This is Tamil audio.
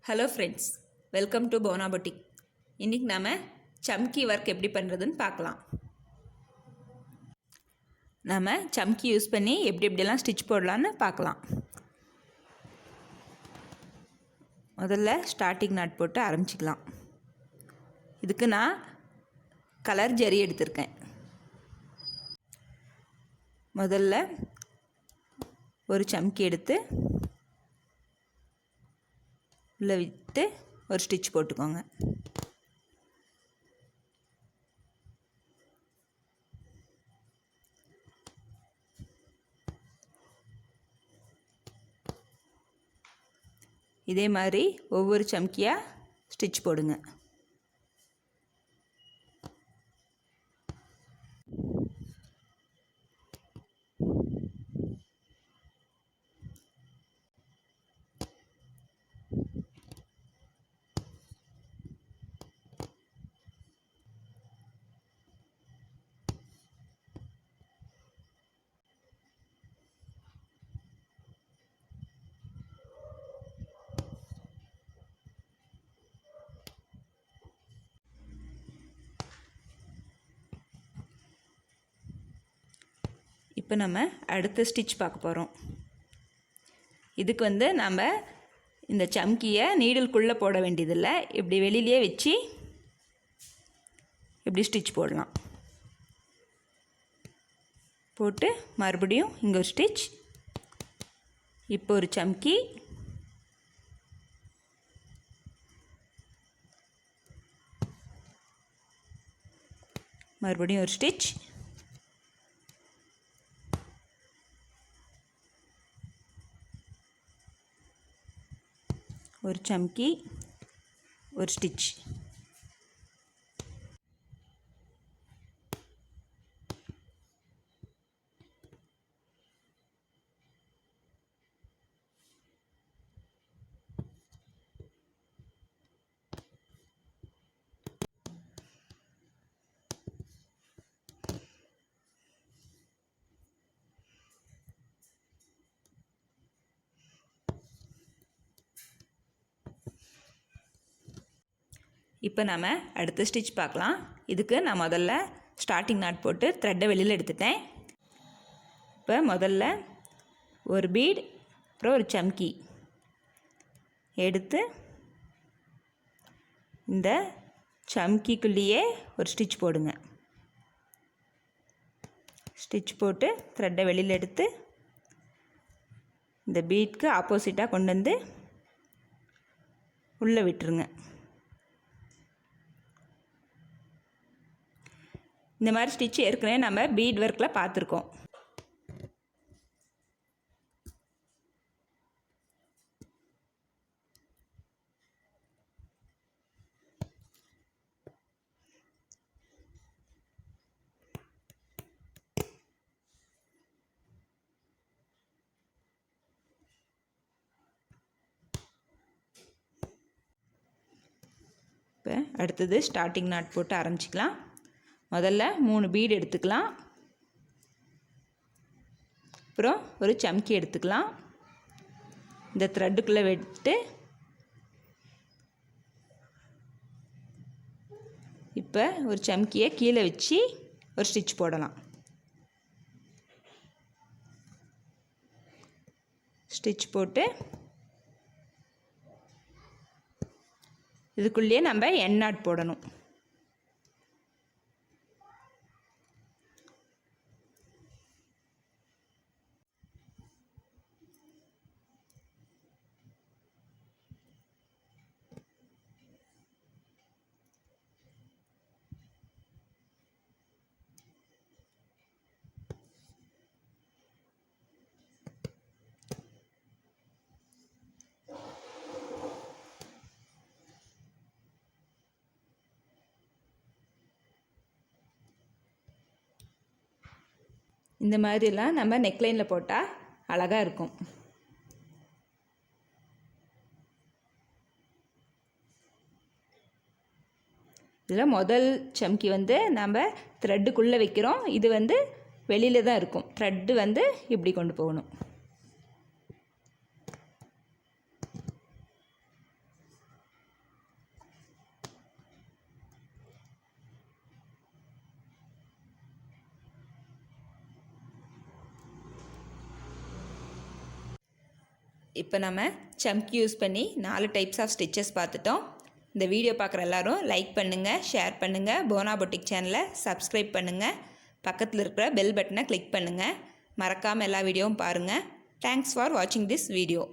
Hello friends, welcome to Bhuvanaa boutique. இன்றைக்கி நாம் சம்கி ஒர்க் எப்படி பண்ணுறதுன்னு பார்க்கலாம். நாம் சம்கி யூஸ் பண்ணி எப்படியெல்லாம் ஸ்டிச் போடலான்னு பார்க்கலாம். முதல்ல ஸ்டார்டிங் நாட் போட்டு ஆரம்பிச்சிக்கலாம். இதுக்கு நான் கலர் ஜரி எடுத்திருக்கேன். முதல்ல ஒரு சம்கி எடுத்து உள்ளே விட்டு ஒரு ஸ்டிச் போட்டுக்கோங்க. இதே மாதிரி ஒவ்வொரு சம்கியாக ஸ்டிச் போடுங்க. இப்போ நம்ம அடுத்த ஸ்டிச் பார்க்க போகிறோம். இதுக்கு நம்ம இந்த சம்கியை நீடில்குள்ளே போட வேண்டியதில்லை. இப்படி வெளியிலே வச்சு இப்படி ஸ்டிச் போடலாம். போட்டு மறுபடியும் இங்கே ஒரு ஸ்டிச். இப்போ ஒரு சம்கி, மறுபடியும் ஒரு ஸ்டிச், ஒரு சம்கி, ஒரு ஸ்டிச். இப்போ நம்ம அடுத்த ஸ்டிச் பார்க்கலாம். இதுக்கு நான் முதல்ல ஸ்டார்டிங் நாட் போட்டு த்ரெட்டை வெளியில் எடுத்துட்டேன். இப்போ முதல்ல ஒரு பீட், அப்புறம் ஒரு சம்கி எடுத்து இந்த சம்கிக்குள்ளேயே ஒரு ஸ்டிச் போடுங்க. ஸ்டிச் போட்டு த்ரெட்டை வெளியில் எடுத்து இந்த பீட்க்கு ஆப்போசிட்டாக கொண்டு வந்து உள்ளே விட்டுருங்க. இந்த மாதிரி ஸ்டிச் ஏற்கனவே நம்ம பீட் ஒர்க்கில் பார்த்துருக்கோம். இப்போ அடுத்தது ஸ்டார்டிங் நாட் போட்டு ஆரம்பிச்சிக்கலாம். முதல்ல 3 பீடு எடுத்துக்கலாம். அப்புறம் ஒரு சம்கி எடுத்துக்கலாம். இந்த த்ரெட்டுக்குள்ளே விட்டு இப்போ ஒரு சம்கியை கீழே வச்சு ஒரு ஸ்டிச் போடலாம். ஸ்டிச் போட்டு இதுக்குள்ளேயே நம்ம எண்ட் நாட் போடணும். இந்த மாதிரிலாம் நம்ம நெக்லைனில் போட்டால் அழகாக இருக்கும். இதில் முதல் சம்கி நம்ம த்ரெட்டுக்குள்ளே வைக்கிறோம். இது வெளியில் தான் இருக்கும். த்ரெட்டு இப்படி கொண்டு போகணும். இப்போ நம்ம சம்கி யூஸ் பண்ணி 4 டைப்ஸ் ஆஃப் ஸ்டிச்சஸ் பார்த்துட்டோம். இந்த வீடியோ பார்க்குற எல்லாரும் லைக் பண்ணுங்கள், ஷேர் பண்ணுங்கள், புவனா பொட்டிக் சேனலை சப்ஸ்கிரைப் பண்ணுங்கள், பக்கத்தில் இருக்கிற பெல் பட்டனை கிளிக் பண்ணுங்கள். மறக்காமல் எல்லா வீடியோவும் பாருங்கள். தேங்க்ஸ் ஃபார் வாட்சிங் திஸ் வீடியோ.